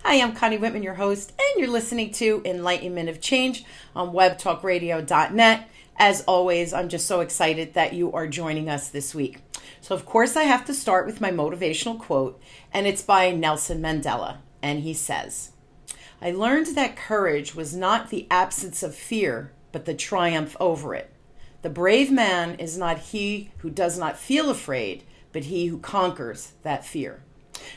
Hi, I'm Connie Whitman, your host, and you're listening to Enlightenment of Change on webtalkradio.net. As always, I'm just so excited that you are joining us this week. So, of course, I have to start with my motivational quote, and it's by Nelson Madela. And he says, "I learned that courage was not the absence of fear, but the triumph over it. The brave man is not he who does not feel afraid, but he who conquers that fear."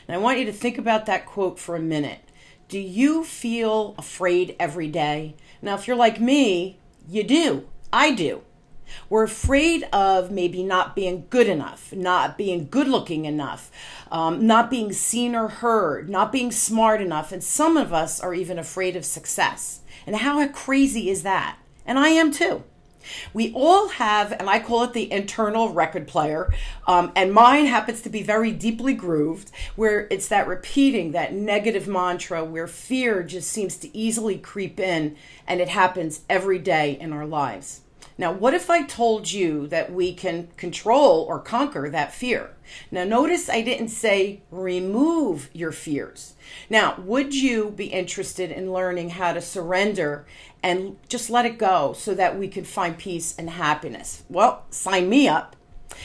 And I want you to think about that quote for a minute. Do you feel afraid every day? Now, if you're like me, you do. I do. We're afraid of maybe not being good enough, not being good looking enough, not being seen or heard, not being smart enough. And some of us are even afraid of success. And how crazy is that? And I am too. We all have, and I call it the internal record player, and mine happens to be very deeply grooved, where it's that repeating, that negative mantra, where fear just seems to easily creep in, and it happens every day in our lives. Now, what if I told you that we can control or conquer that fear? Now, notice I didn't say remove your fears. Now, would you be interested in learning how to surrender and just let it go so that we could find peace and happiness? Well, sign me up.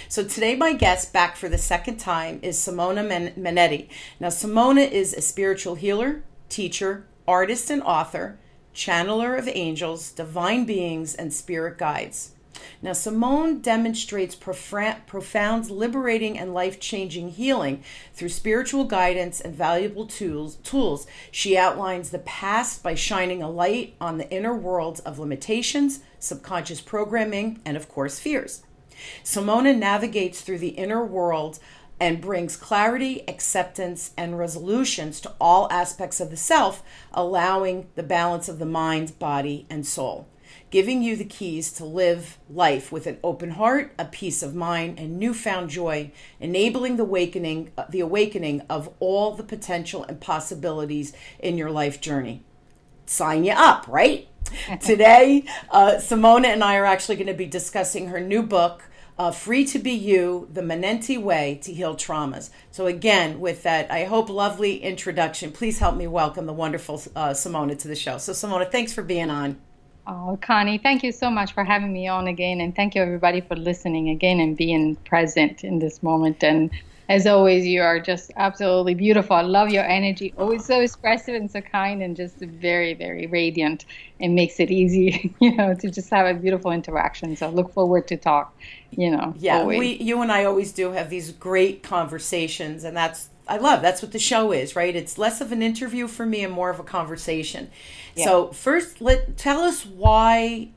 So today my guest, back for the second time, is Simona Manetti. Now, Simona is a spiritual healer, teacher, artist, and author, channeler of angels, divine beings, and spirit guides. Now, Simone demonstrates profound, liberating, and life-changing healing through spiritual guidance and valuable tools. She outlines the past by shining a light on the inner worlds of limitations, subconscious programming, and, of course, fears. Simona navigates through the inner world and brings clarity, acceptance, and resolutions to all aspects of the self, allowing the balance of the mind, body, and soul, giving you the keys to live life with an open heart, a peace of mind, and newfound joy, enabling the awakening of all the potential and possibilities in your life journey. Sign you up, right? Today, Simona and I are actually going to be discussing her new book, Free to Be You, The Manetti Way to Heal Traumas. So again, with that, I hope, lovely introduction, please help me welcome the wonderful Simona to the show. So Simona, thanks for being on. Oh, Connie, thank you so much for having me on again. And thank you, everybody, for listening again and being present in this moment. And as always, you are just absolutely beautiful. I love your energy. Always so expressive and so kind and just very, very radiant. It makes it easy, to just have a beautiful interaction. So look forward to talk, Yeah, always. you and I always do have these great conversations, and that's what the show is, right? It's less of an interview for me and more of a conversation. Yeah. So first, tell us why,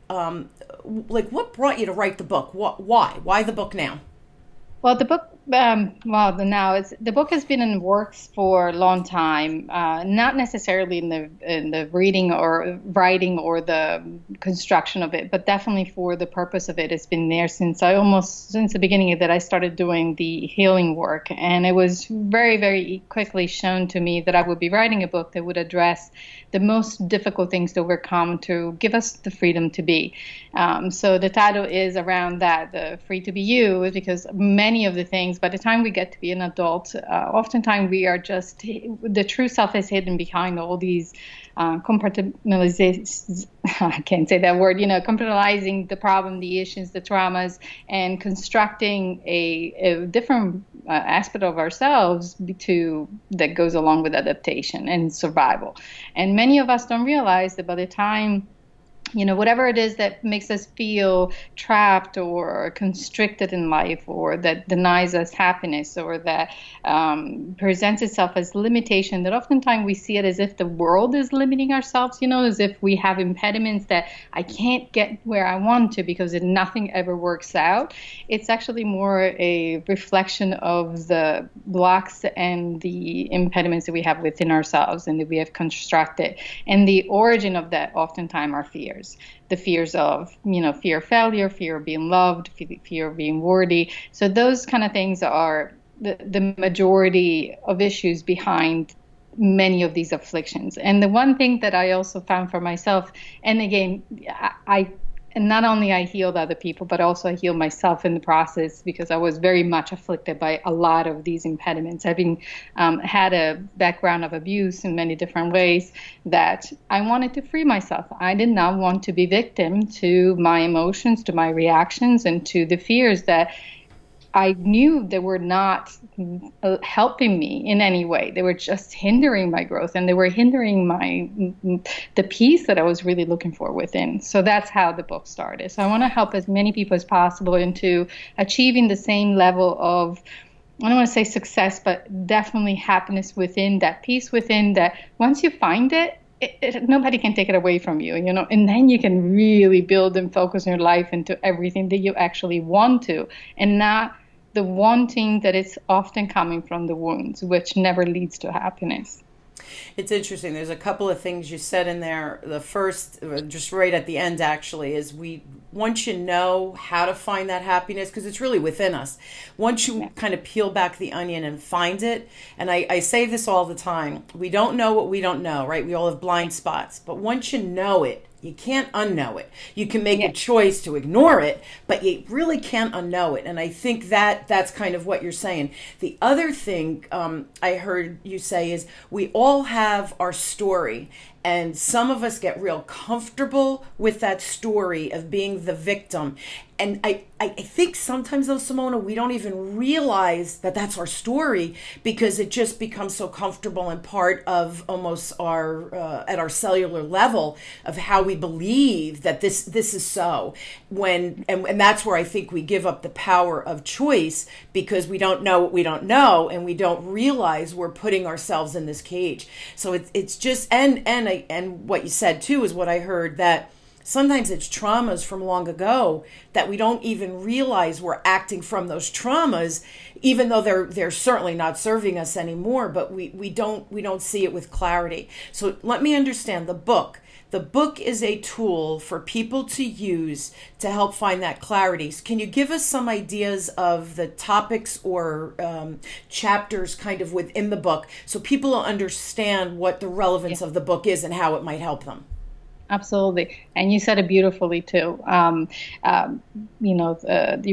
what brought you to write the book? Why the book now? Well, the book, the book has been in works for a long time. Not necessarily in the reading or writing or the construction of it, but definitely for the purpose of it. It's been there since the beginning of that I started doing the healing work, and it was very, very quickly shown to me that I would be writing a book that would address the most difficult things to overcome to give us the freedom to be. So the title is around that, the Free to Be You, because many of the things, by the time we get to be an adult, oftentimes we are just, the true self is hidden behind all these compartmentalizations, I can't say that word, compartmentalizing the problem, the issues, the traumas, and constructing a different aspect of ourselves that goes along with adaptation and survival. And many of us don't realize that by the time whatever it is that makes us feel trapped or constricted in life, or that denies us happiness, or that presents itself as limitation, that oftentimes we see it as if the world is limiting ourselves, as if we have impediments that I can't get where I want to because nothing ever works out. It's actually more a reflection of the blocks and the impediments that we have within ourselves and that we have constructed. And the origin of that oftentimes are fears. The fears of, fear of failure, fear of being loved, fear of being worthy. So those kind of things are the majority of issues behind many of these afflictions. And the one thing that I also found for myself, and again, I And not only I healed other people, but also I healed myself in the process, because I was very much afflicted by a lot of these impediments. Having had a background of abuse in many different ways, that I wanted to free myself. I did not want to be victim to my emotions, to my reactions, and to the fears that I knew they were not helping me in any way. They were just hindering my growth, and they were hindering the peace that I was really looking for within. So that's how the book started. So I want to help as many people as possible into achieving the same level of, I don't want to say success, but definitely happiness within, that peace within, that once you find it, nobody can take it away from you, and then you can really build and focus your life into everything that you actually want to, and not the wanting that is often coming from the wounds, which never leads to happiness. It's interesting. There's a couple of things you said in there. The first, just right at the end, actually, is once you know how to find that happiness, because it's really within us, once you kind of peel back the onion and find it, and I say this all the time, we don't know what we don't know, right? We all have blind spots. But once you know it, you can't unknow it. You can make a choice to ignore it, but you really can't unknow it. And I think that's kind of what you're saying. The other thing I heard you say is we all have our story. And some of us get real comfortable with that story of being the victim. And I think sometimes, though, Simona, we don't even realize that that's our story, because it just becomes so comfortable and part of almost our, at our cellular level, of how we believe that this is so. And that's where I think we give up the power of choice, because we don't know what we don't know, and we don't realize we're putting ourselves in this cage. So it's just, and what you said too is what I heard, that sometimes it's traumas from long ago that we don't even realize we're acting from those traumas, even though they're certainly not serving us anymore, but we don't see it with clarity. So let me understand the book. The book is a tool for people to use to help find that clarity. Can you give us some ideas of the topics or chapters kind of within the book, so people will understand what the relevance of the book is and how it might help them? Absolutely. And you said it beautifully too. You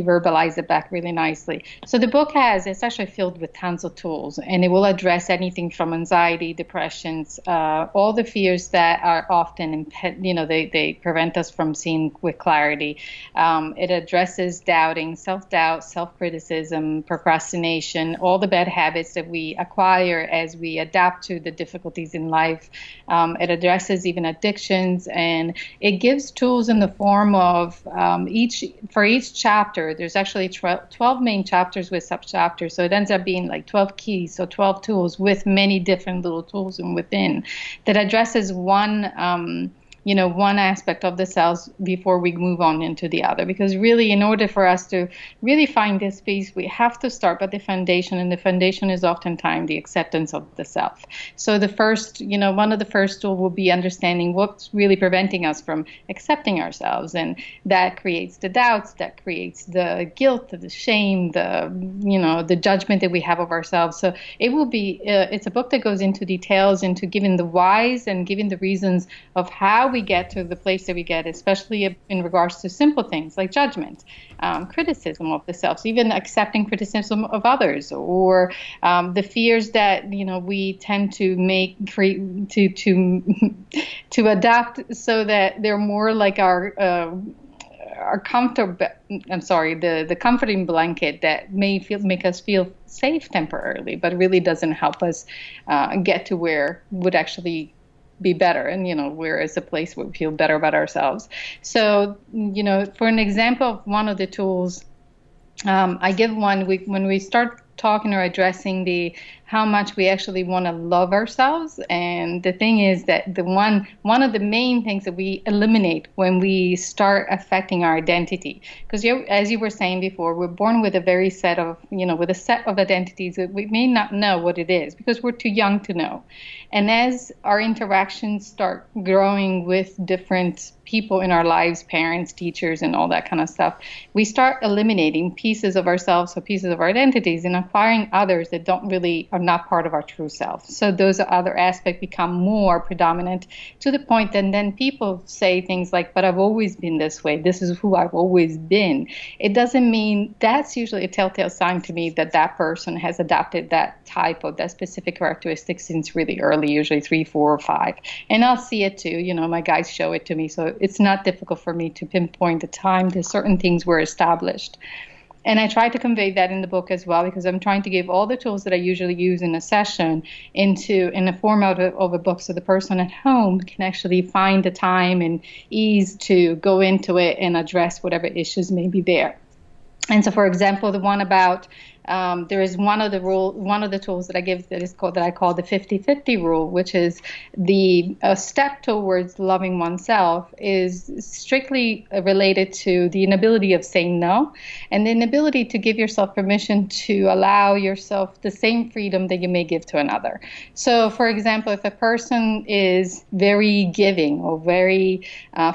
verbalized it back really nicely. So the book it's actually filled with tons of tools, and it will address anything from anxiety, depressions, all the fears that are often, they prevent us from seeing with clarity. It addresses doubting, self-doubt, self-criticism, procrastination, all the bad habits that we acquire as we adapt to the difficulties in life. It addresses even addictions. And it gives tools in the form of for each chapter. There's actually 12 main chapters with sub-chapters, so it ends up being like 12 keys, so 12 tools with many different little tools within that addresses one aspect of the cells before we move on into the other. Because really, in order for us to really find this peace, we have to start with the foundation, and the foundation is oftentimes the acceptance of the self. So the first, one of the first tools will be understanding what's really preventing us from accepting ourselves, and that creates the doubts, that creates the guilt, the shame, the judgment that we have of ourselves. So it will be, it's a book that goes into details, into giving the whys and giving the reasons of how we get to the place that we get, especially in regards to simple things like judgment, criticism of the self, even accepting criticism of others, or the fears that we tend to make to adapt so that they're more like our comfortable. The comforting blanket that make us feel safe temporarily, but really doesn't help us get to where would actually be better, and where is a place where we feel better about ourselves. So for an example of one of the tools, I give one when we start talking or addressing how much we actually want to love ourselves. And the thing is that one of the main things that we eliminate when we start affecting our identity, because as you were saying before, we're born with a set of identities that we may not know what it is because we're too young to know. And as our interactions start growing with different people in our lives, parents, teachers, and all that kind of stuff, we start eliminating pieces of ourselves or pieces of our identities. And acquiring others that are not part of our true self. So those other aspects become more predominant, to the point that then people say things like, but I've always been this way. This is who I've always been. It doesn't mean, that's usually a telltale sign to me that that person has adopted that type of, that specific characteristic since really early, usually 3, 4, or 5. And I'll see it too. My guys show it to me. So it's not difficult for me to pinpoint the time that certain things were established. And I try to convey that in the book as well, because I'm trying to give all the tools that I usually use in a session in the format of a book, so the person at home can actually find the time and ease to go into it and address whatever issues may be there. And so, for example, the one about there is one of the tools that I give that I call the 50-50 rule, which is the step towards loving oneself is strictly related to the inability of saying no, and the inability to give yourself permission to allow yourself the same freedom that you may give to another. So, for example, if a person is very giving or very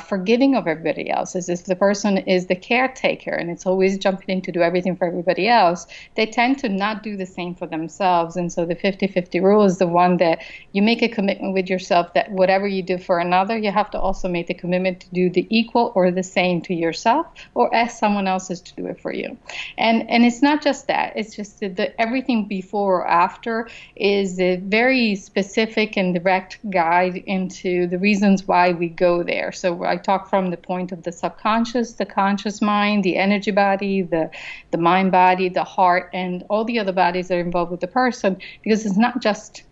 forgiving of everybody else, as if the person is the caretaker and it's always jumping in to do everything for everybody else, they tend to not do the same for themselves. And so the 50-50 rule is the one that you make a commitment with yourself that whatever you do for another, you have to also make the commitment to do the equal or the same to yourself, or ask someone else to do it for you. And it's not just that. It's just that everything before or after is a very specific and direct guide into the reasons why we go there. So I talk from the point of the subconscious, the conscious mind, the energy body, the mind body, the heart, and all the other bodies that are involved with the person, because it's not just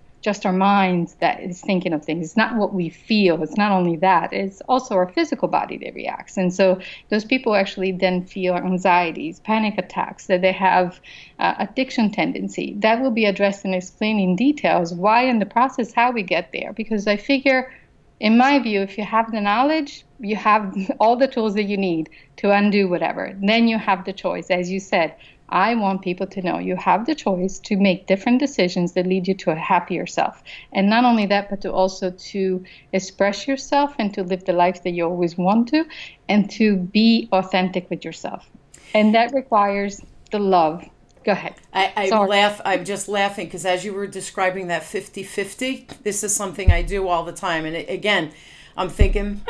our minds that is thinking of things. It's not what we feel. It's not only that. It's also our physical body that reacts. And so those people actually then feel anxieties, panic attacks, that they have addiction tendency. That will be addressed and explained in details why in the process, how we get there. Because I figure, in my view, if you have the knowledge, you have all the tools that you need to undo whatever. Then you have the choice. As you said, I want people to know you have the choice to make different decisions that lead you to a happier self. And not only that, but to also to express yourself and to live the life that you always want to, and to be authentic with yourself. And that requires the love. Go ahead. I'm just laughing because as you were describing that 50-50, this is something I do all the time. And again, I'm thinking,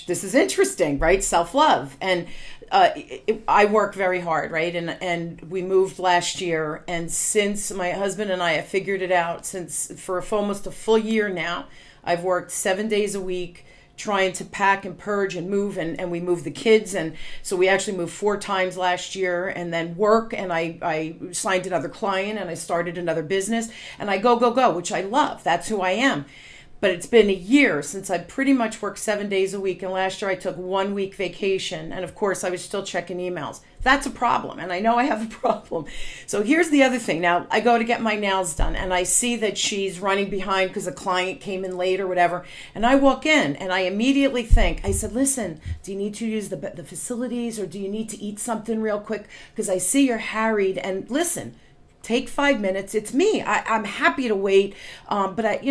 this is interesting, right? Self-love. And I work very hard, right? And we moved last year. And since my husband and I have figured it out, for almost a full year now, I've worked 7 days a week trying to pack and purge and move. And we moved the kids. And so we actually moved 4 times last year, and then work. And I signed another client and I started another business. And I go, which I love. That's who I am. But it's been a year since I pretty much worked 7 days a week. And last year I took 1 week vacation. And of course I was still checking emails. That's a problem. And I know I have a problem. So here's the other thing. Now I go to get my nails done and I see that she's running behind because a client came in late or whatever. And I walk in and I immediately think, I said, listen, do you need to use the facilities, or do you need to eat something real quick? Because I see you're harried. And listen, take 5 minutes. It's me. I'm happy to wait. But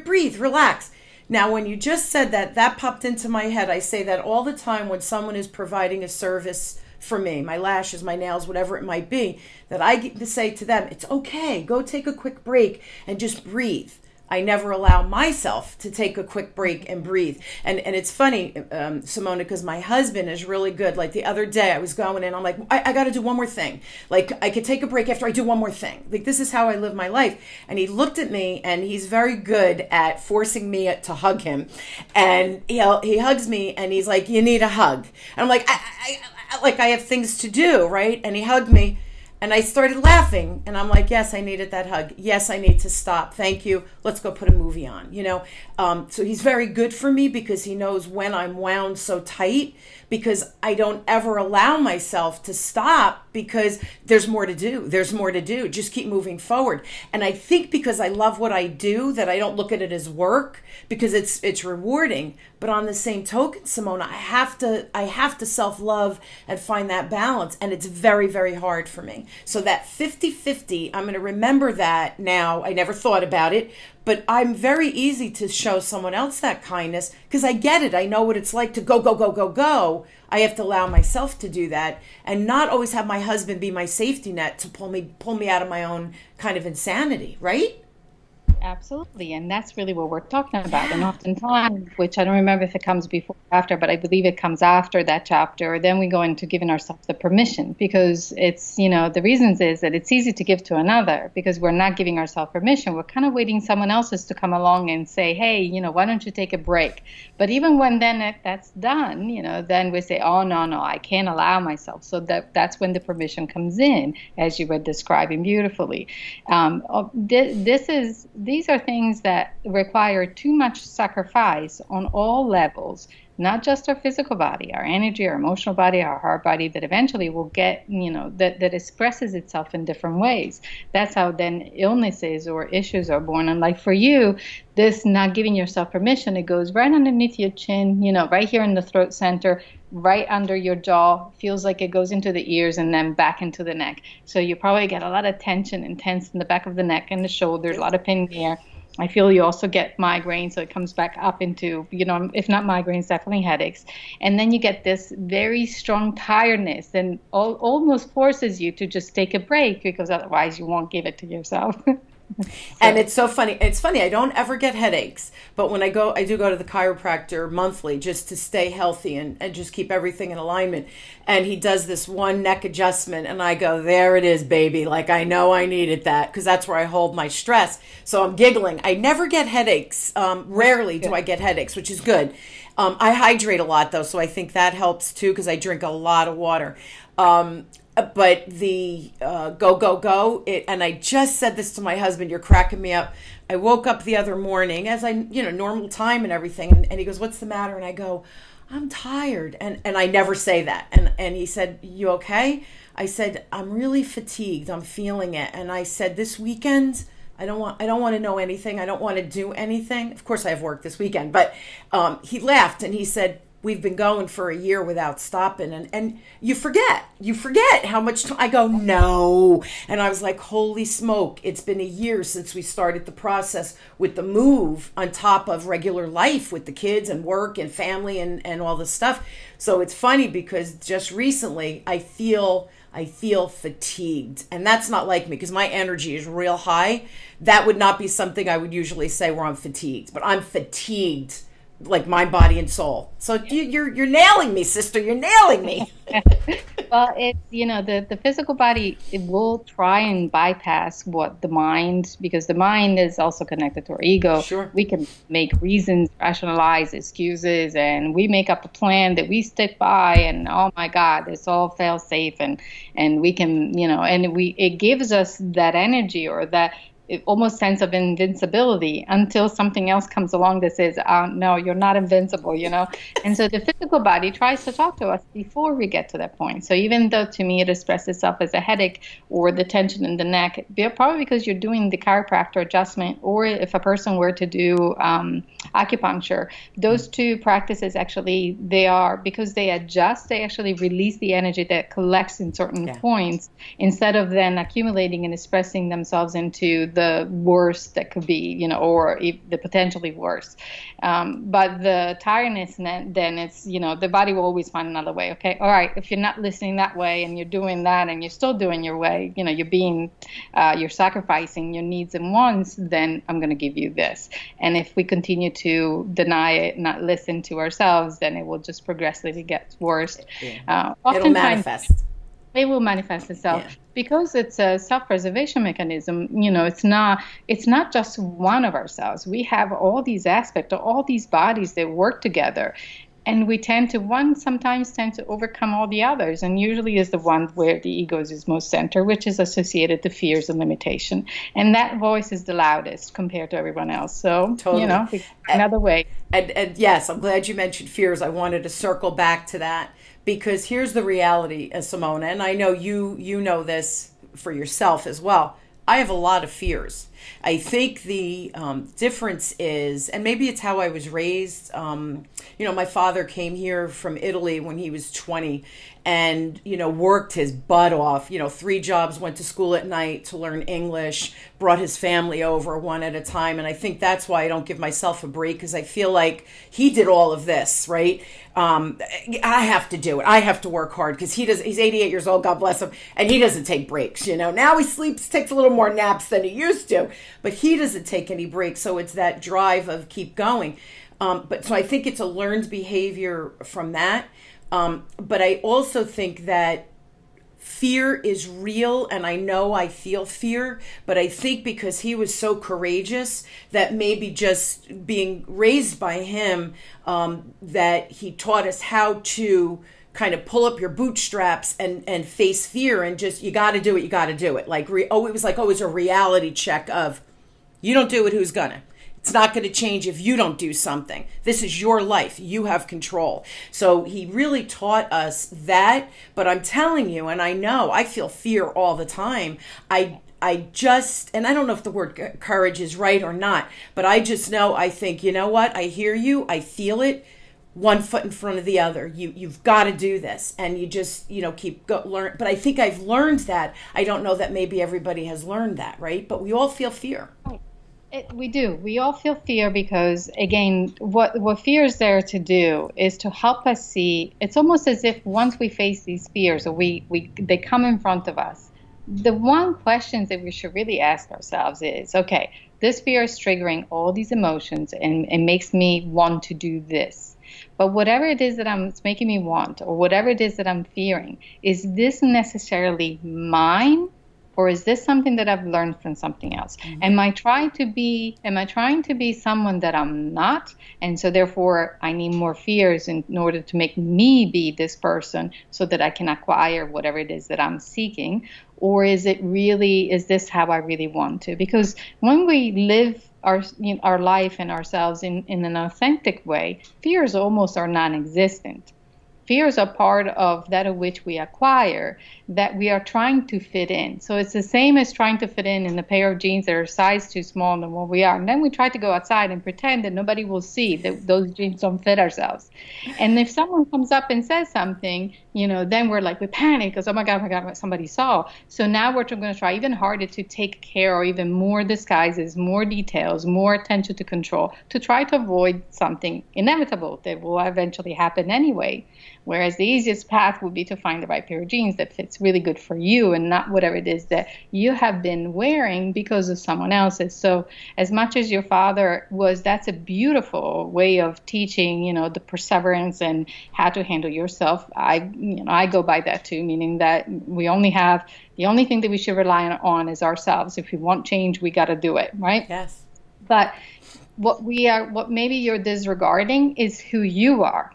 breathe, relax. Now, when you just said that, that popped into my head. I say that all the time when someone is providing a service for me, my lashes, my nails, whatever it might be, that I get to say to them, it's okay. Go take a quick break and just breathe. I never allow myself to take a quick break and breathe. And it's funny, Simona, because my husband is really good. Like the other day I was going and I'm like, I got to do one more thing. Like I could take a break after I do one more thing. Like this is how I live my life. And he looked at me and he's very good at forcing me to hug him. And he hugs me and he's like, you need a hug. And I'm like, I have things to do, right? And he hugged me. And I started laughing, and I'm like, yes, I needed that hug. Yes, I need to stop. Thank you. Let's go put a movie on, So he's very good for me because he knows when I'm wound so tight, because I don't ever allow myself to stop because there's more to do. There's more to do. Just keep moving forward. And I think because I love what I do, that I don't look at it as work, because it's rewarding. But on the same token, Simona, I have to self-love and find that balance. And it's very, very hard for me. So that 50-50, I'm going to remember that now. I never thought about it, but I'm very easy to show someone else that kindness because I get it. I know what it's like to go, go, go, go, go. I have to allow myself to do that and not always have my husband be my safety net to pull me out of my own kind of insanity, right? Absolutely. And that's really what we're talking about. And oftentimes, which I don't remember if it comes before or after, but I believe it comes after that chapter, then we go into giving ourselves the permission because it's, the reasons is that it's easy to give to another because we're not giving ourselves permission. We're kind of waiting someone else's to come along and say, hey, why don't you take a break? But even when that's done, then we say, oh, no, I can't allow myself. So that's when the permission comes in, as you were describing beautifully. These are things that require too much sacrifice on all levels, not just our physical body, our energy, our emotional body, our heart body, that eventually will get, that expresses itself in different ways. That's how then illnesses or issues are born. And like for you, this not giving yourself permission, it goes right underneath your chin, right here in the throat center, right under your jaw, feels like it goes into the ears and then back into the neck. So you probably get a lot of tension and tense in the back of the neck and the shoulders, a lot of pain there. I feel you also get migraines, so it comes back up into, if not migraines, definitely headaches. And then you get this very strong tiredness and almost forces you to just take a break because otherwise you won't give it to yourself. And it's so funny. It's funny. I don't ever get headaches, but when I do go to the chiropractor monthly just to stay healthy and just keep everything in alignment. And he does this one neck adjustment and I go, there it is, baby. Like I know I needed that because that's where I hold my stress. So I'm giggling. I never get headaches. Rarely do I get headaches, which is good. I hydrate a lot though. So I think that helps too because I drink a lot of water. But the go, and I just said this to my husband, you're cracking me up. I woke up the other morning as normal time and everything. And he goes, what's the matter? And I go, I'm tired. And I never say that. And he said, you okay? I said, I'm really fatigued. I'm feeling it. And I said, this weekend, I don't want to know anything. I don't want to do anything. Of course I have work this weekend, but he laughed and he said, we've been going for a year without stopping and you forget how much time. I go, no. And I was like, holy smoke. It's been a year since we started the process with the move on top of regular life with the kids and work and family and all this stuff. So it's funny because just recently I feel fatigued, and that's not like me because my energy is real high. That would not be something I would usually say where I'm fatigued, but I'm fatigued like mind, body, and soul. So you're nailing me, sister. You're nailing me. Well, it's, the physical body, it will try and bypass what the mind, because the mind is also connected to our ego. Sure. We can make reasons, rationalize excuses, and we make up a plan that we stick by, and oh my God, it's all fail safe, and we can, it gives us that energy or that almost sense of invincibility until something else comes along that says, no, you're not invincible, And so the physical body tries to talk to us before we get to that point. So even though to me it expresses itself as a headache or the tension in the neck, probably because you're doing the chiropractor adjustment, or if a person were to do acupuncture, those two practices actually, because they adjust, they actually release the energy that collects in certain points instead of then accumulating and expressing themselves into the worst that could be, or the potentially worse. But the tiredness, then it's, the body will always find another way. Okay. All right. If you're not listening that way and you're doing that and you're still doing your way, you're sacrificing your needs and wants, then I'm going to give you this. And if we continue to deny it, not listen to ourselves, then it will just progressively get worse. Yeah. It'll manifest. It will manifest itself because it's a self-preservation mechanism. It's not just one of ourselves. We have all these aspects, all these bodies that work together, and we sometimes tend to overcome all the others, and usually is the one where the ego is most centered, which is associated to fears and limitation, and that voice is the loudest compared to everyone else. So totally. Another way. And yes, I'm glad you mentioned fears. I wanted to circle back to that. Because here's the reality, Simona, and I know you know this for yourself as well. I have a lot of fears. I think the difference is, and maybe it's how I was raised. My father came here from Italy when he was 20 and, worked his butt off, 3 jobs, went to school at night to learn English, brought his family over one at a time. And I think that's why I don't give myself a break, because I feel like he did all of this, right? I have to do it. I have to work hard because he's 88 years old, God bless him, and he doesn't take breaks, Now he takes a little more naps than he used to, but he doesn't take any breaks. So it's that drive of keep going. So I think it's a learned behavior from that. But I also think that fear is real, and I know I feel fear, but I think because he was so courageous that maybe just being raised by him, that he taught us how to kind of pull up your bootstraps and face fear, and just, you got to do it, you got to do it. It was always a reality check of, you don't do it, who's gonna? It's not going to change if you don't do something. This is your life. You have control. So he really taught us that. But I'm telling you, and I know, I feel fear all the time. I just, and I don't know if the word courage is right or not, but I just know, I think, you know what? I hear you. I feel it. One foot in front of the other. You've got to do this. And you just, keep learn. But I think I've learned that. I don't know that maybe everybody has learned that, right? But we all feel fear. We do. We all feel fear because, again, what fear is there to do is to help us see. It's almost as if once we face these fears, or they come in front of us, the one question that we should really ask ourselves is, okay, this fear is triggering all these emotions and it makes me want to do this. But whatever it is that it's making me want, or whatever it is that I'm fearing, is this necessarily mine? Or is this something that I've learned from something else? Mm-hmm. Am I trying to be someone that I'm not? And so therefore I need more fears in order to make me be this person so that I can acquire whatever it is that I'm seeking? Or is this how I really want to? Because when we live our life and ourselves in an authentic way, fears almost are non-existent. Fears are part of that of which we acquire, that we are trying to fit in. So it's the same as trying to fit in a pair of jeans that are size too small than what we are. And then we try to go outside and pretend that nobody will see that those jeans don't fit ourselves. And if someone comes up and says something, then we panic because, oh my God, somebody saw. So now we're going to try even harder to take care, or even more disguises, more details, more attention to control, to try to avoid something inevitable that will eventually happen anyway. Whereas the easiest path would be to find the right pair of jeans that fits really good for you and not whatever it is that you have been wearing because of someone else's. So as much as your father that's a beautiful way of teaching, the perseverance and how to handle yourself. I go by that too, meaning that the only thing that we should rely on is ourselves. If we want change, we got to do it, right? Yes. But what maybe you're disregarding is who you are.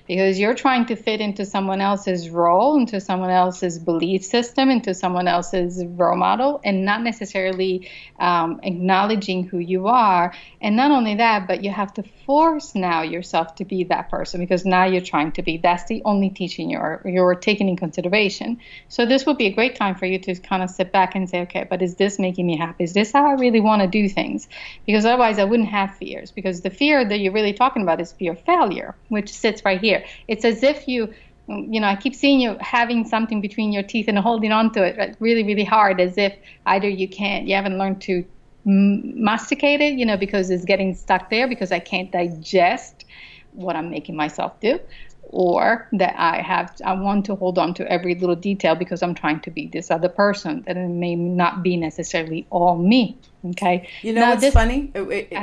Because you're trying to fit into someone else's role, into someone else's belief system, into someone else's role model, and not necessarily acknowledging who you are. And not only that, but you have to force now yourself to be that person, because now you're trying to be. That's the only teaching you're taking in consideration. So this would be a great time for you to kind of sit back and say, okay, but is this making me happy? Is this how I really want to do things? Because otherwise I wouldn't have fears. Because the fear that you're really talking about is fear of failure, which sits right here. It's as if I keep seeing you having something between your teeth and holding on to it really, really hard, as if either you haven't learned to masticate it, because it's getting stuck there because I can't digest what I'm making myself do, or that I want to hold on to every little detail because I'm trying to be this other person, that it may not be necessarily all me. Okay. What's funny?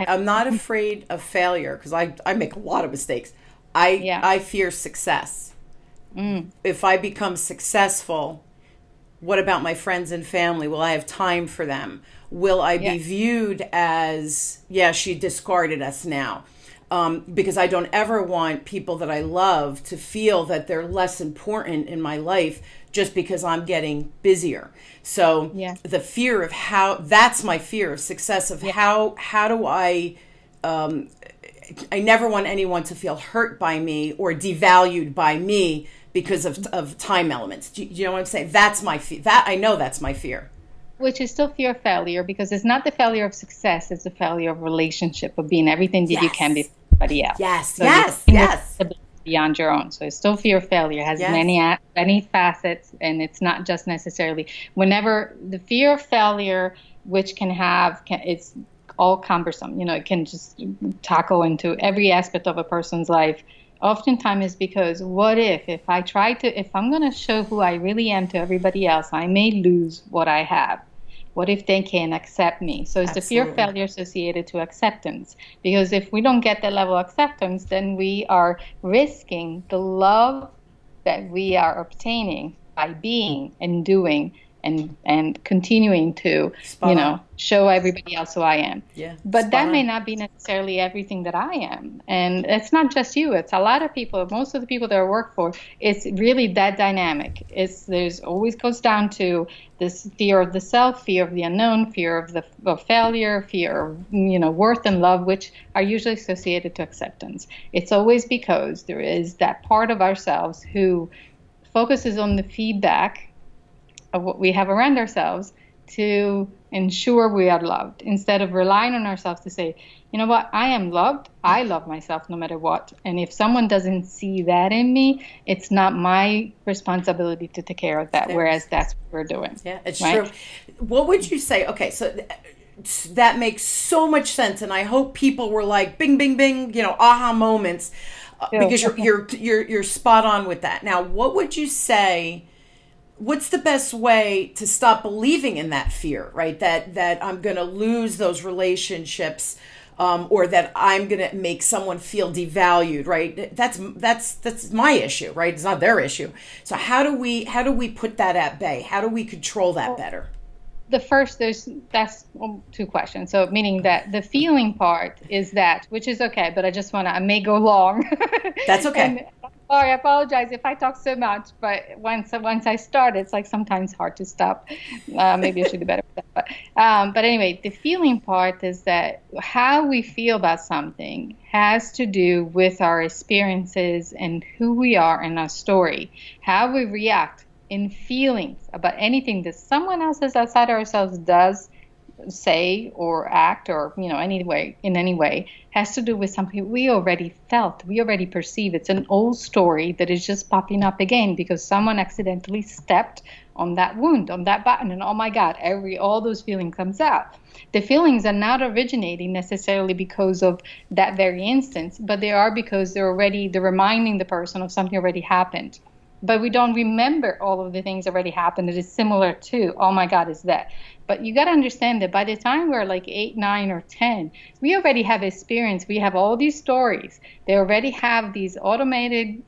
I'm not afraid of failure because I make a lot of mistakes. I fear success. If I become successful, what about my friends and family? Will I have time for them? Will I be viewed as, she discarded us now? Because I don't ever want people that I love to feel that they're less important in my life just because I'm getting busier. So the fear of that's my fear of success, of how do I never want anyone to feel hurt by me or devalued by me because of time elements. Do you know what I'm saying? That's my fear. I know that's my fear. which is still fear of failure, because it's not the failure of success, it's the failure of relationship, of being everything that you can be for somebody else. Yes, so yes. Beyond your own. So it's still fear of failure, has many facets, and it's not just necessarily whenever the fear of failure, which it's all cumbersome. It can just tackle into every aspect of a person's life. Oftentimes it's because if I'm going to show who I really am to everybody else, I may lose what I have. What if they can't accept me? So it's the fear of failure associated to acceptance. Because if we don't get that level of acceptance, then we are risking the love that we are obtaining by being and doing and continuing to, show everybody else who I am. Yeah. But that may not be necessarily everything that I am. And it's not just you. It's a lot of people. Most of the people that I work for, it's really that dynamic. There's always goes down to this fear of the self, fear of the unknown, fear of failure, fear of, worth and love, which are usually associated to acceptance. It's always because there is that part of ourselves who focuses on the feedback of what we have around ourselves to ensure we are loved, instead of relying on ourselves to say, you know what, I am loved. I love myself no matter what. And if someone doesn't see that in me, it's not my responsibility to take care of that. Whereas that's what we're doing. Yeah, it's true. What would you say? Okay, so that makes so much sense. And I hope people were like, bing, bing, bing, aha moments, because you're spot on with that. Now, what would you say? What's the best way to stop believing in that fear, right? That I'm going to lose those relationships, or that I'm going to make someone feel devalued, right? That's my issue, right? It's not their issue. So how do we put that at bay? How do we control that better? That's two questions. So meaning that the feeling part is that, which is okay, but I may go long. That's okay. Sorry, I apologize if I talk so much, but once I start, it's like sometimes hard to stop. Maybe I should do better with that. But anyway, the feeling part is that how we feel about something has to do with our experiences and who we are in our story, how we react in feelings about anything that someone else outside ourselves does, say, or act, or in any way has to do with something we already felt, we already perceive. It's an old story that is just popping up again because someone accidentally stepped on that wound, on that button, and oh my God, all those feelings comes out. The feelings are not originating necessarily because of that very instance, but they are because they're reminding the person of something already happened. But we don't remember all of the things already happened that is similar to, oh my God, is that. But you got to understand that by the time we're like 8, 9, or 10, we already have experience. We have all these stories. They already have these automated,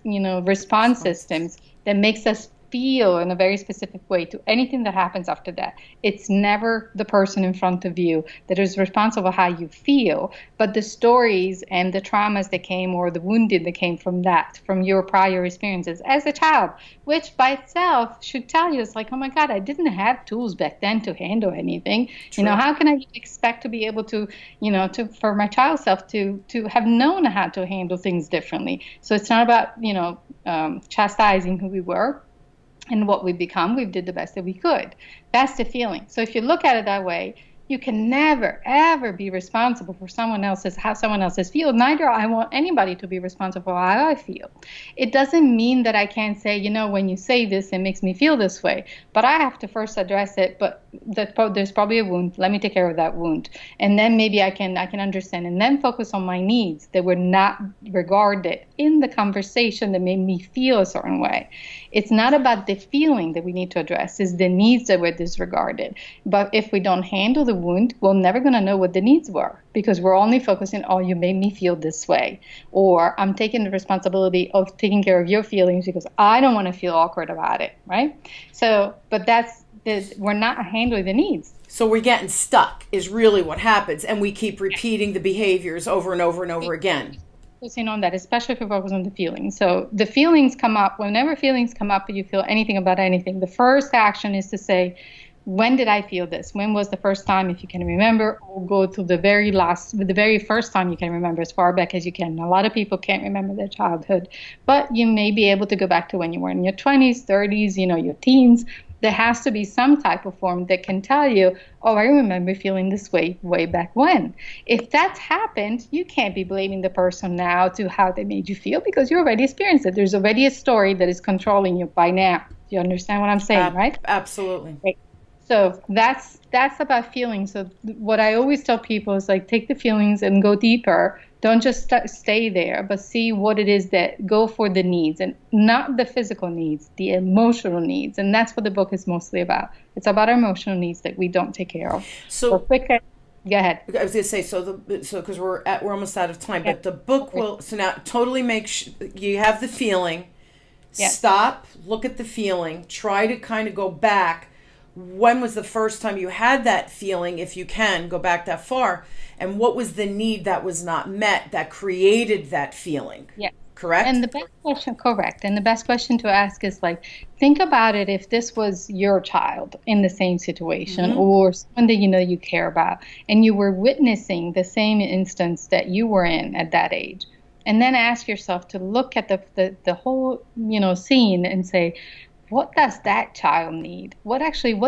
response systems that makes us feel in a very specific way to anything that happens after that. It's never the person in front of you that is responsible for how you feel, but the stories and the traumas that came, or the wounded that came from your prior experiences as a child, which by itself should tell you, it's like, oh my God, I didn't have tools back then to handle anything. True. How can I expect to be able to, for my child self to have known how to handle things differently? So it's not about, chastising who we were and what we've become. We did the best that we could. That's the feeling. So if you look at it that way, you can never, ever be responsible for how someone else feels. Neither I want anybody to be responsible for how I feel. It doesn't mean that I can't say, when you say this, it makes me feel this way. But I have to first address it. But there's probably a wound. Let me take care of that wound. And then maybe I can understand and then focus on my needs that were not regarded in the conversation that made me feel a certain way. It's not about the feeling that we need to address. It's the needs that were disregarded. But if we don't handle the wound, we're never going to know what the needs were, because we're only focusing, oh, you made me feel this way, or I'm taking the responsibility of taking care of your feelings because I don't want to feel awkward about it, right? So, but we're not handling the needs. So we're getting stuck is really what happens, and we keep repeating the behaviors over and over and over again. Focusing on that, especially if you focus on the feelings. So the feelings come up, whenever feelings come up and you feel anything about anything, the first action is to say, when did I feel this? When was the first time, if you can remember, or go to the very first time you can remember, as far back as you can. A lot of people can't remember their childhood, but you may be able to go back to when you were in your 20s, 30s, your teens, There has to be some type of form that can tell you, oh, I remember feeling this way back when. If that's happened, you can't be blaming the person now to how they made you feel, because you already experienced it. There's already a story that is controlling you by now. Do you understand what I'm saying, right? Absolutely. Right. So that's about feelings. So what I always tell people is like, take the feelings and go deeper. Don't just stay there, but see what it is that go for the needs, and not the physical needs, the emotional needs. And that's what the book is mostly about. It's about our emotional needs that we don't take care of. So quick, go ahead. I was going to say, so because we're almost out of time, but the book will, so now totally you have the feeling, stop, look at the feeling, try to kind of go back. When was the first time you had that feeling, if you can go back that far? And what was the need that was not met that created that feeling? Yeah. Correct? And the best question, correct. And the best question to ask is like, think about it if this was your child in the same situation, or someone that you care about, and you were witnessing the same instance that you were in at that age. And then ask yourself to look at the whole, scene and say, what does that child need? What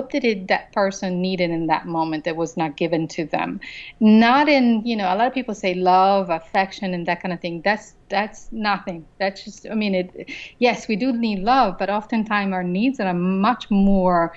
did that person needed in that moment that was not given to them? Not in, a lot of people say love, affection, and that kind of thing. That's nothing. That's just, yes, we do need love, but oftentimes our needs are much more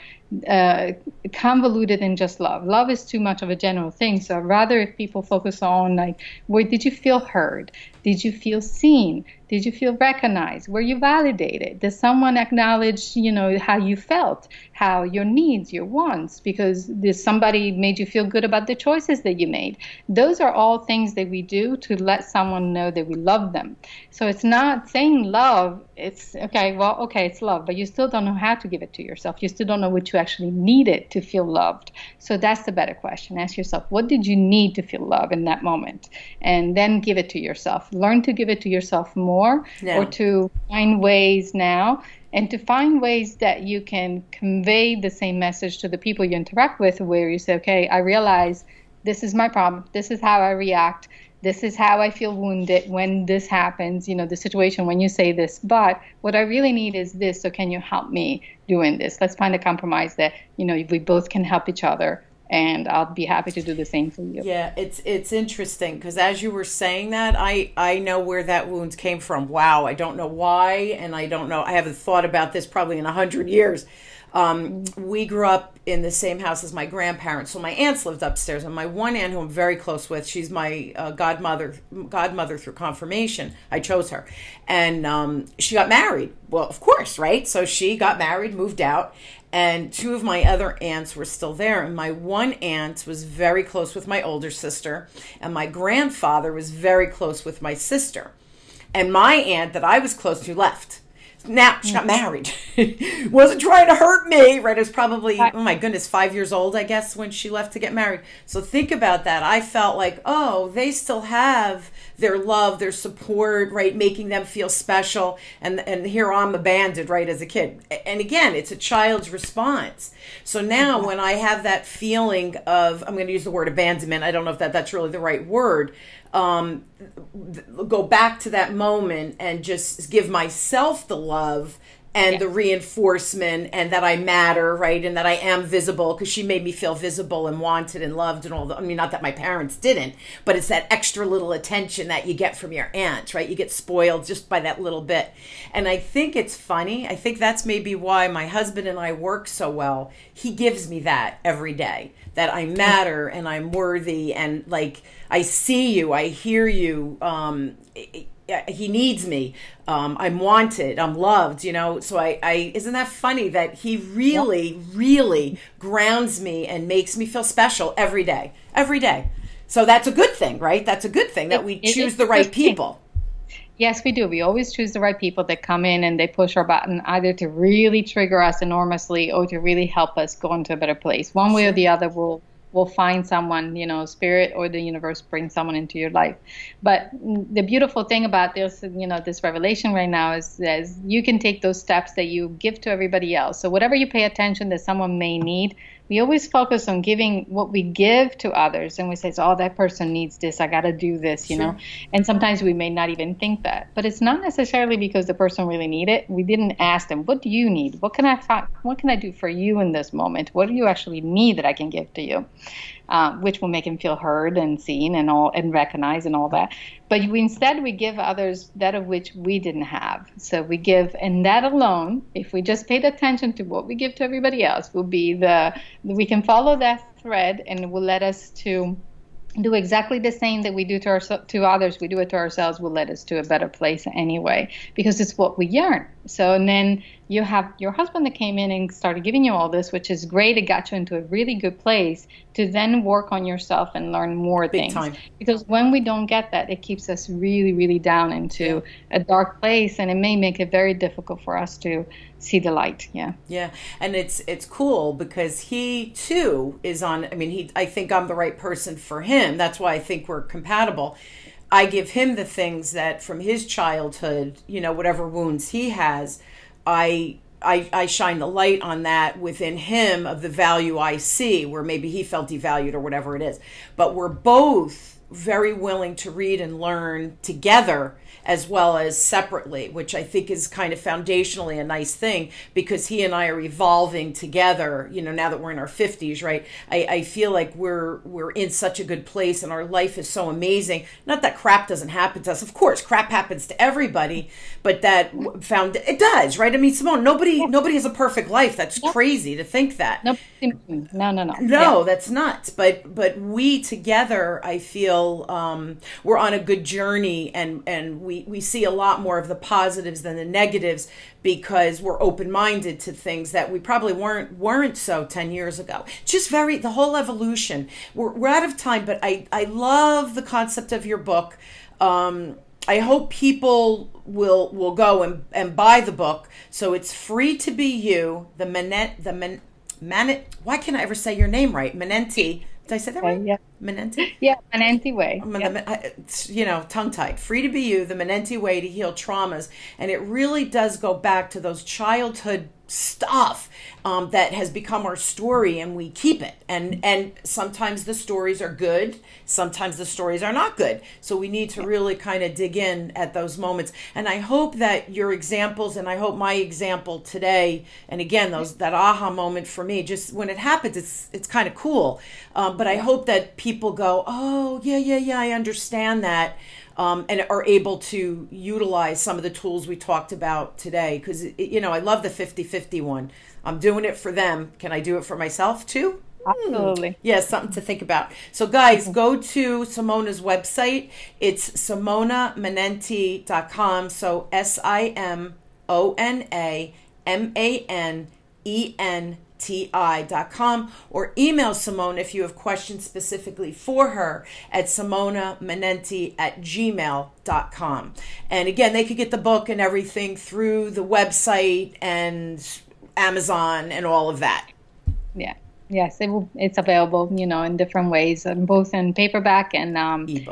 convoluted than just love. Love is too much of a general thing. So I'd rather if people focus on like, where did you feel heard? Did you feel seen? Did you feel recognized? Were you validated? Did someone acknowledge, how you felt, how your needs, your wants, because did somebody made you feel good about the choices that you made? Those are all things that we do to let someone know that we love them. So it's not saying love. It's okay, it's love, but you still don't know how to give it to yourself. You still don't know what you actually needed to feel loved. So that's the better question. Ask yourself, what did you need to feel love in that moment? And then give it to yourself. Learn to give it to yourself more, or to find ways now, and to find ways that you can convey the same message to the people you interact with, where you say, okay, I realize this is my problem. This is how I react. This is how I feel wounded when this happens, the situation when you say this. But what I really need is this. So can you help me doing this? Let's find a compromise that, we both can help each other. And I'll be happy to do the same for you. Yeah, it's interesting because as you were saying that, I know where that wound came from. Wow, I don't know why, and I don't know. I haven't thought about this probably in 100 years. We grew up in the same house as my grandparents, so my aunts lived upstairs, and my one aunt who I'm very close with, she's my godmother through confirmation. I chose her, and she got married. Well, of course, right? So she got married, moved out, and two of my other aunts were still there, and my one aunt was very close with my older sister, and my grandfather was very close with my sister, and my aunt that I was close to left. Now, she got married. Wasn't trying to hurt me, right? I was probably, oh my goodness, 5 years old, I guess, when she left to get married. So think about that. I felt like, oh, they still have their love, their support, right? Making them feel special. And here I'm abandoned, right, as a kid. And again, it's a child's response. So now when I have that feeling of, I'm going to use the word abandonment. I don't know if that's really the right word. Go back to that moment and just give myself the love and the reinforcement, and that I matter, right? And that I am visible, because she made me feel visible and wanted and loved and all the, not that my parents didn't, but it's that extra little attention that you get from your aunt, right? You get spoiled just by that little bit. And I think it's funny. I think that's maybe why my husband and I work so well. He gives me that every day, that I matter and I'm worthy, and like, I see you, I hear you, he needs me, I'm wanted, I'm loved, so I isn't that funny that he really grounds me and makes me feel special every day. So that's a good thing, right? That's a good thing that we choose the right people. Yes, we do. We always choose the right people that come in and they push our button, either to really trigger us enormously or to really help us go into a better place. One way or the other, we'll find someone, spirit or the universe bring someone into your life. But the beautiful thing about this, this revelation right now is you can take those steps that you give to everybody else. So whatever you pay attention that someone may need, we always focus on giving what we give to others, and we say, oh, that person needs this, I got to do this, you know. And sometimes we may not even think that, but it's not necessarily because the person really need it. We didn't ask them, what do you need? What can I do for you in this moment? What do you actually need that I can give to you? Which will make them feel heard and seen and recognized and all that. But instead we give others that of which we didn't have. So we give, and that alone, if we just paid attention to what we give to everybody else, will be we can follow that thread, and it will let us to do exactly the same that we do to others. We do it to ourselves, will let us to a better place anyway, because it's what we yearn. So, and then you have your husband that came in and started giving you all this, which is great. It got you into a really good place to then work on yourself and learn more things. Time. Because when we don't get that, it keeps us really, really down into a dark place, and it may make it very difficult for us to see the light. Yeah. And it's cool because he too is on, I think I'm the right person for him. That's why I think we're compatible. I give him the things that from his childhood, whatever wounds he has, I shine the light on that within him of the value I see, where maybe he felt devalued or whatever it is. But we're both very willing to read and learn together as well as separately, which I think is kind of foundationally a nice thing, because he and I are evolving together, now that we're in our 50s, right? I feel like we're in such a good place and our life is so amazing. Not that crap doesn't happen to us. Of course, crap happens to everybody, but it does, right? Simone, nobody has a perfect life. That's crazy to think that. No, that's nuts. But we together, I feel we're on a good journey, and we see a lot more of the positives than the negatives, because we're open-minded to things that we probably weren't so 10 years ago. Just the whole evolution. We're out of time, but I love the concept of your book. I hope people will go and buy the book. So it's Free to Be You, why can't I ever say your name right? Menenti. Did I say that right? Yeah. Menenti? Yeah, Menenti way. Tongue-tied. Free to Be You, the Menenti way to heal traumas. And it really does go back to those childhood stuff that has become our story, and we keep it. And sometimes the stories are good. Sometimes the stories are not good. So we need to really kind of dig in at those moments. And I hope that your examples, and I hope my example today, and again, that aha moment for me, just when it happens, it's kind of cool. But I hope that people go, oh, yeah, I understand that. And are able to utilize some of the tools we talked about today. Because, I love the 50-50 one. I'm doing it for them. Can I do it for myself too? Absolutely. Yeah, something to think about. So guys, go to Simona's website. It's SimonaManenti.com. So SimonaManenti.com, or email Simone if you have questions specifically for her at SimonaManenti@gmail.com. And again, they could get the book and everything through the website and Amazon and all of that. Yeah. Yes, it's available, in different ways, both in paperback and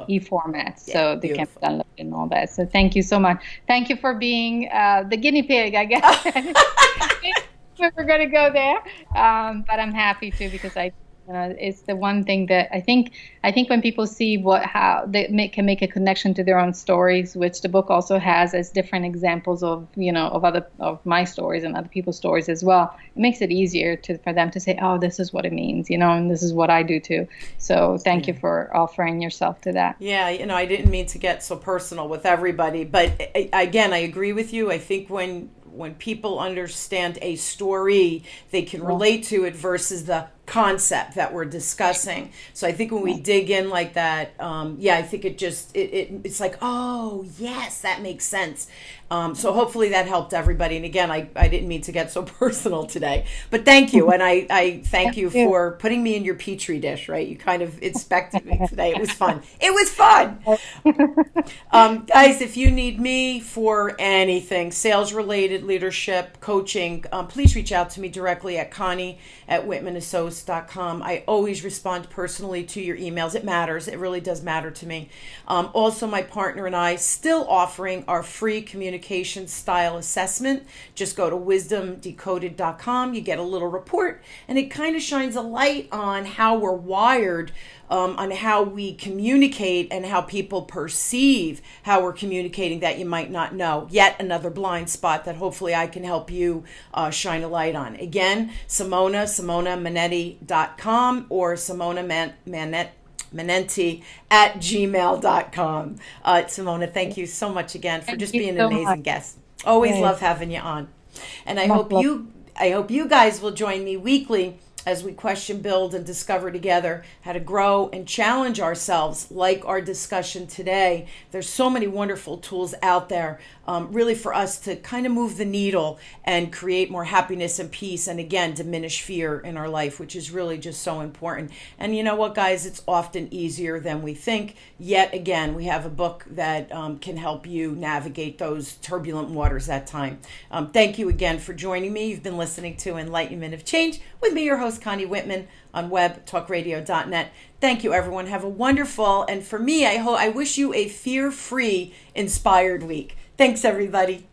e-formats, so they can download and all that. So thank you so much. Thank you for being the guinea pig, I guess. We're going to go there, but I'm happy to, because it's the one thing that I think when people see how they can make a connection to their own stories, which the book also has as different examples of of my stories and other people's stories as well. It makes it easier for them to say, oh, this is what it means, and this is what I do too. So thank you for offering yourself to that. Yeah, I didn't mean to get so personal with everybody, but again, I agree with you. I think when people understand a story, they can relate to it versus the concept that we're discussing. So I think when we dig in like that, I think it's like, oh, yes, that makes sense. So hopefully that helped everybody. And again, I didn't mean to get so personal today, but thank you. And I thank you for putting me in your petri dish, right? You kind of inspected me today. It was fun. It was fun. Guys, if you need me for anything, sales related, leadership, coaching, please reach out to me directly at Connie at Whitman Associates. connie@webtalkradiohost.com. I always respond personally to your emails. It matters. It really does matter to me. Also, my partner and I still offering our free communication style assessment. Just go to wisdomdecoded.com. You get a little report, and it kind of shines a light on how we're wired, on how we communicate and how people perceive how we're communicating that you might not know. Yet another blind spot that hopefully I can help you shine a light on. Again, SimonaManetti.com or SimonaManenti@gmail.com. Simona, thank you so much again for just being an amazing guest. Always love having you on. And I hope you guys will join me weekly as we question, build, and discover together how to grow and challenge ourselves like our discussion today. There's so many wonderful tools out there, really for us to kind of move the needle and create more happiness and peace, and again, diminish fear in our life, which is really just so important. And you know what, guys? It's often easier than we think. Yet again, we have a book that can help you navigate those turbulent waters that time. Thank you again for joining me. You've been listening to Enlightenment of Change with me, your host, Connie Whitman, on webtalkradio.net. Thank you, everyone. Have a wonderful, and for me, I wish you a fear-free, inspired week. Thanks, everybody.